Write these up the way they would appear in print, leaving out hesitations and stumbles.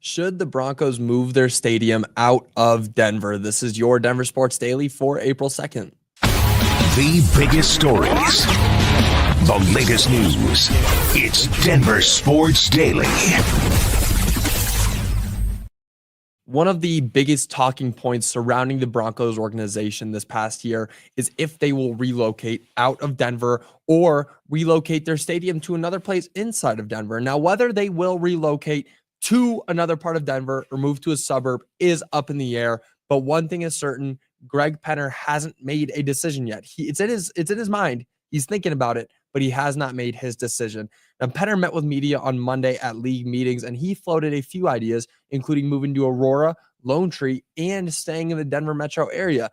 Should the Broncos move their stadium out of Denver? This is your Denver Sports Daily for April 2nd. The biggest stories, the latest news. It's Denver Sports Daily. One of the biggest talking points surrounding the Broncos organization this past year is if they will relocate out of Denver or relocate their stadium to another place inside of Denver. Now, whether they will relocate to another part of Denver or move to a suburb is up in the air. But one thing is certain, Greg Penner hasn't made a decision yet. It's in his mind. He's thinking about it, but he has not made his decision. Now, Penner met with media on Monday at league meetings, and he floated a few ideas, including moving to Aurora, Lone Tree, and staying in the Denver metro area.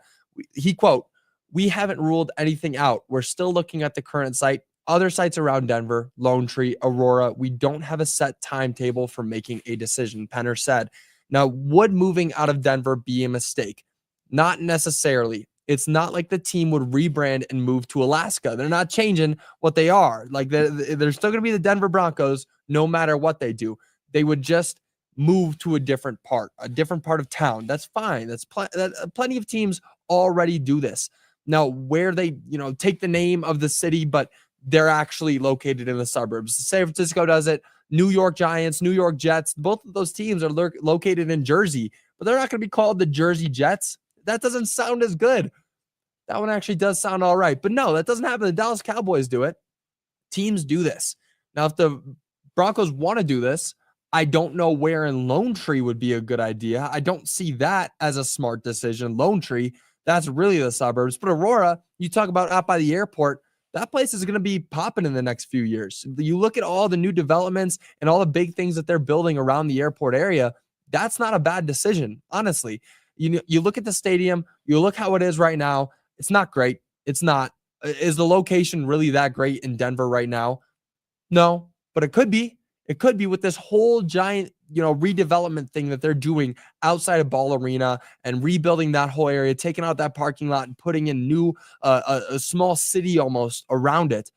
He, quote, "We haven't ruled anything out. We're still looking at the current site, other sites around Denver, Lone Tree, Aurora. We don't have a set timetable for making a decision," Penner said. Now, would moving out of Denver be a mistake? Not necessarily. It's not like the team would rebrand and move to Alaska. They're not changing what they are. Like they're still going to be the Denver Broncos no matter what they do. They would just move to a different part of town. That's fine. Plenty of teams already do this. Now, where they, take the name of the city, but they're actually located in the suburbs. San Francisco does it. New York Giants, New York Jets, both of those teams are located in Jersey, but they're not going to be called the Jersey Jets. That doesn't sound as good. That one actually does sound all right. But no, that doesn't happen. The Dallas Cowboys do it. Teams do this. Now, if the Broncos want to do this, I don't know where in Lone Tree would be a good idea. I don't see that as a smart decision. Lone Tree, that's really the suburbs. But Aurora, you talk about out by the airport, that place is going to be popping in the next few years. You look at all the new developments and all the big things that they're building around the airport area, that's not a bad decision, honestly. You look at the stadium, you look how it is right now. It's not great. It's not. Is the location really that great in Denver right now? No, but it could be. It could be with this whole giant, redevelopment thing that they're doing outside of Ball Arena and rebuilding that whole area, taking out that parking lot and putting in new, a small city almost around it.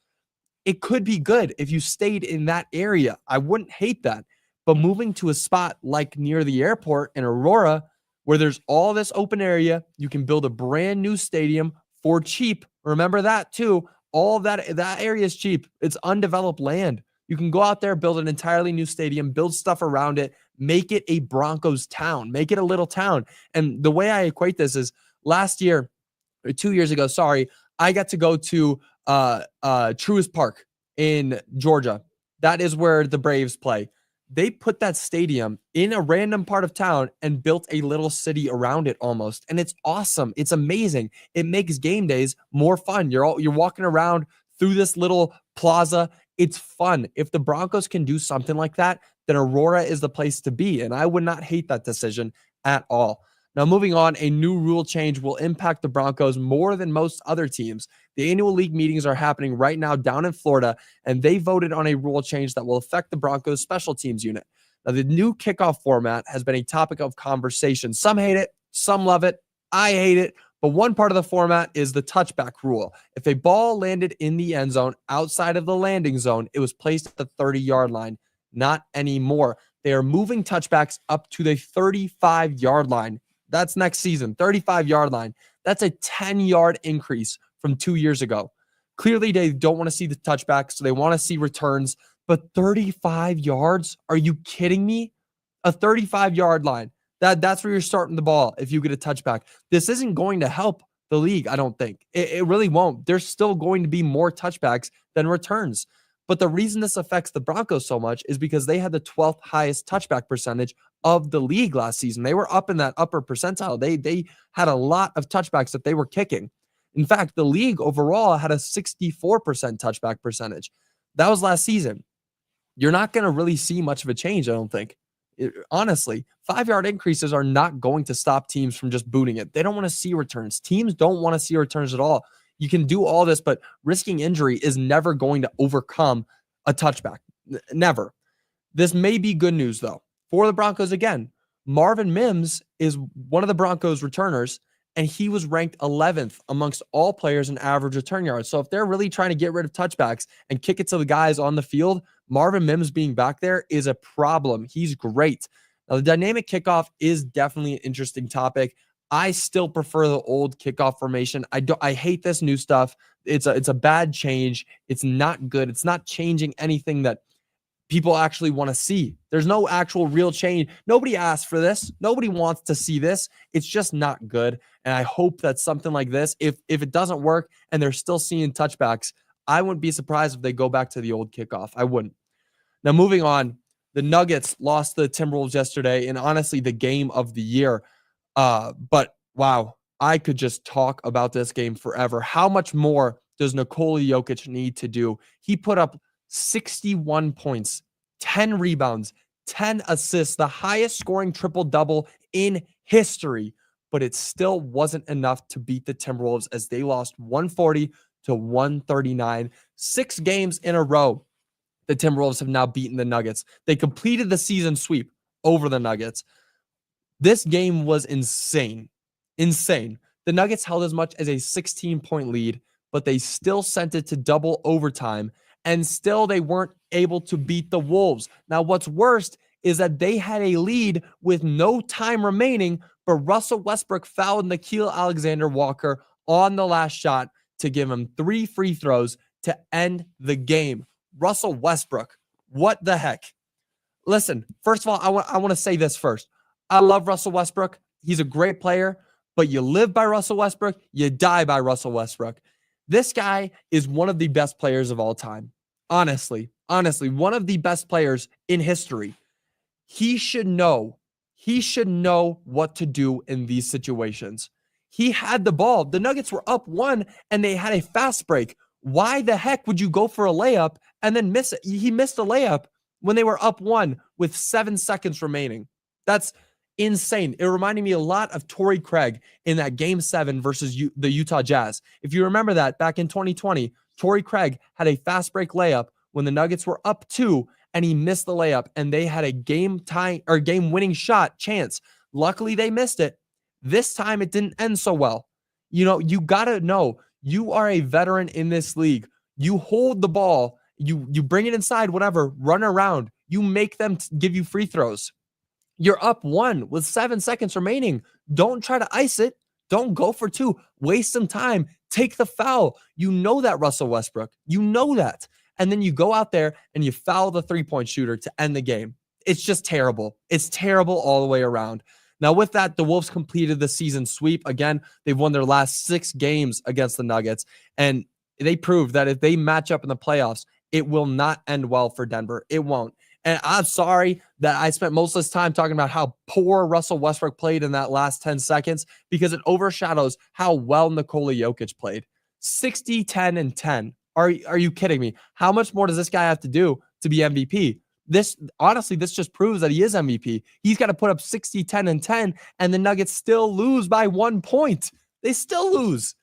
It could be good if you stayed in that area. I wouldn't hate that. But moving to a spot like near the airport in Aurora, where there's all this open area, you can build a brand new stadium for cheap. Remember that too. All of that area is cheap. It's undeveloped land. You can go out there, build an entirely new stadium, build stuff around it, make it a Broncos town, make it a little town. And the way I equate this is last year, or 2 years ago, I got to go to Truist Park in Georgia. That is where the Braves play. They put that stadium in a random part of town and built a little city around it almost. And it's awesome. It's amazing. It makes game days more fun. You're walking around through this little plaza. It's fun. If the Broncos can do something like that, then Aurora is the place to be. And I would not hate that decision at all. Now, moving on, a new rule change will impact the Broncos more than most other teams. The annual league meetings are happening right now down in Florida, and they voted on a rule change that will affect the Broncos special teams unit. Now, the new kickoff format has been a topic of conversation. Some hate it, some love it. I hate it. But one part of the format is the touchback rule. If a ball landed in the end zone outside of the landing zone, it was placed at the 30-yard line. Not anymore. They are moving touchbacks up to the 35-yard line. That's next season, 35-yard line. That's a 10-yard increase from 2 years ago. Clearly, they don't want to see the touchback, so they want to see returns. But 35 yards? Are you kidding me? A 35-yard line. That's where you're starting the ball if you get a touchback. This isn't going to help the league, I don't think. It really won't. There's still going to be more touchbacks than returns. But the reason this affects the Broncos so much is because they had the 12th highest touchback percentage of the league last season. They were up in that upper percentile. They had a lot of touchbacks that they were kicking. In fact, the league overall had a 64% touchback percentage. That was last season. You're not going to really see much of a change, I don't think. Honestly, 5-yard increases are not going to stop teams from just booting it. They don't want to see returns. Teams don't want to see returns at all. You can do all this, but risking injury is never going to overcome a touchback. Never. This may be good news, though, for the Broncos again. Marvin Mims is one of the Broncos returners, and he was ranked 11th amongst all players in average return yards. So if they're really trying to get rid of touchbacks and kick it to the guys on the field, Marvin Mims being back there is a problem. He's great. Now, the dynamic kickoff is definitely an interesting topic. I still prefer the old kickoff formation. I hate this new stuff. It's a bad change. It's not good. It's not changing anything that people actually want to see. There's no actual real change. Nobody asked for this. Nobody wants to see this. It's just not good. And I hope that something like this, if it doesn't work and they're still seeing touchbacks, I wouldn't be surprised if they go back to the old kickoff. I wouldn't. Now, moving on, the Nuggets lost the Timberwolves yesterday, and honestly, the game of the year. But wow, I could just talk about this game forever. How much more does Nikola Jokic need to do? He put up 61 points, 10 rebounds, 10 assists, the highest scoring triple-double in history. But it still wasn't enough to beat the Timberwolves as they lost 140 to 139. 6 games in a row, the Timberwolves have now beaten the Nuggets. They completed the season sweep over the Nuggets. This game was insane. Insane. The Nuggets held as much as a 16-point lead, but they still sent it to double overtime, and still they weren't able to beat the Wolves. Now, what's worst is that they had a lead with no time remaining, but Russell Westbrook fouled Nickeil Alexander-Walker on the last shot to give him 3 free throws to end the game. Russell Westbrook, what the heck? Listen, first of all, I want to say this first. I love Russell Westbrook. He's a great player, but you live by Russell Westbrook, you die by Russell Westbrook. This guy is one of the best players of all time. Honestly, one of the best players in history. He should know what to do in these situations. He had the ball. The Nuggets were up 1 and they had a fast break. Why the heck would you go for a layup and then miss it? He missed a layup when they were up 1 with 7 seconds remaining. That's insane. It reminded me a lot of Torrey Craig in that Game 7 versus the Utah Jazz. If you remember that back in 2020, Torrey Craig had a fast break layup when the Nuggets were up 2 and he missed the layup and they had a game winning shot chance. Luckily, they missed it. This time it didn't end so well. You got to know you are a veteran in this league. You hold the ball, you bring it inside, whatever, run around. You make them give you free throws. You're up 1 with 7 seconds remaining. Don't try to ice it. Don't go for 2. Waste some time. Take the foul. You know that, Russell Westbrook. You know that. And then you go out there and you foul the 3-point shooter to end the game. It's just terrible. It's terrible all the way around. Now, with that, the Wolves completed the season sweep. Again, they've won their last 6 games against the Nuggets, and they proved that if they match up in the playoffs, it will not end well for Denver. It won't. And I'm sorry that I spent most of this time talking about how poor Russell Westbrook played in that last 10 seconds because it overshadows how well Nikola Jokic played. 60, 10, and 10. Are you kidding me? How much more does this guy have to do to be MVP? This just proves that he is MVP. He's got to put up 60, 10, and 10, and the Nuggets still lose by 1 point. They still lose.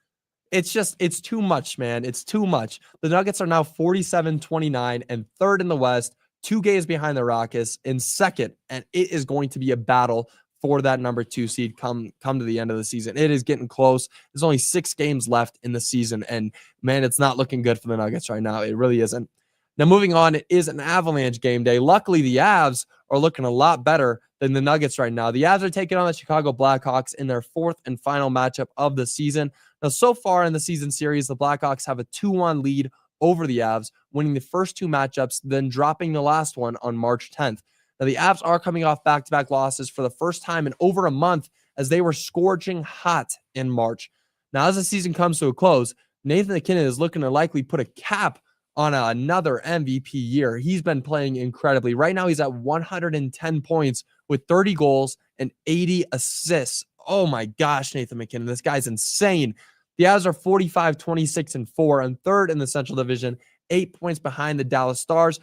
It's too much, man. It's too much. The Nuggets are now 47-29 and 3rd in the West, 2 games behind the Rockets in 2nd, and it is going to be a battle for that number 2 seed come to the end of the season. It is getting close. There's only 6 games left in the season, and man, it's not looking good for the Nuggets right now. It really isn't. Now, moving on, it is an Avalanche game day. Luckily, the Avs are looking a lot better than the Nuggets right now. The Avs are taking on the Chicago Blackhawks in their 4th and final matchup of the season. Now, so far in the season series, the Blackhawks have a 2-1 lead over the Avs, winning the first 2 matchups, then dropping the last one on March 10th. Now, the Avs are coming off back-to-back losses for the first time in over a month as they were scorching hot in March. Now, as the season comes to a close, Nathan MacKinnon is looking to likely put a cap on another MVP year. He's been playing incredibly. Right now, he's at 110 points with 30 goals and 80 assists. Oh my gosh, Nathan MacKinnon, this guy's insane. The Avs are 45, 26, and 4 and 3rd in the Central Division, 8 points behind the Dallas Stars.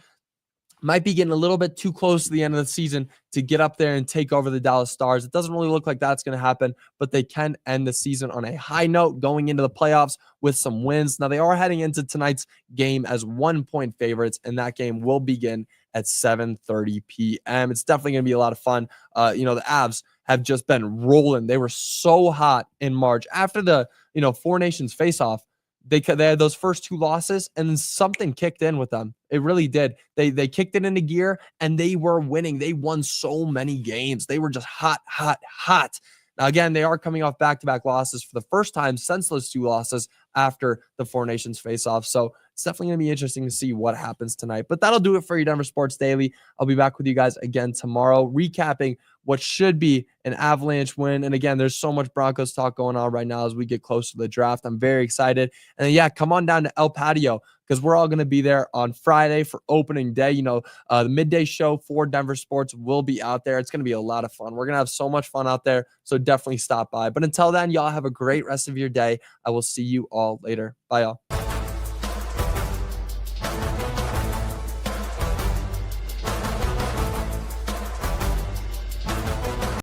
Might be getting a little bit too close to the end of the season to get up there and take over the Dallas Stars. It doesn't really look like that's going to happen, but they can end the season on a high note going into the playoffs with some wins. Now, they are heading into tonight's game as 1-point favorites, and that game will begin at 7:30 p.m. It's definitely going to be a lot of fun. The Avs have just been rolling. They were so hot in March. After the, Four Nations face-off, they had those first 2 losses, and then something kicked in with them. It really did. They kicked it into gear, and they were winning. They won so many games. They were just hot, hot, hot. Now, again, they are coming off back-to-back losses for the first time since those 2 losses after the Four Nations face-off. So it's definitely going to be interesting to see what happens tonight. But that'll do it for your Denver Sports Daily. I'll be back with you guys again tomorrow, recapping what should be an Avalanche win. And again, there's so much Broncos talk going on right now as we get close to the draft. I'm very excited. And then, yeah, come on down to El Patio, because we're all going to be there on Friday for opening day. The midday show for Denver Sports will be out there. It's going to be a lot of fun. We're going to have so much fun out there. So definitely stop by. But until then, y'all have a great rest of your day. I will see you all later. Bye, y'all.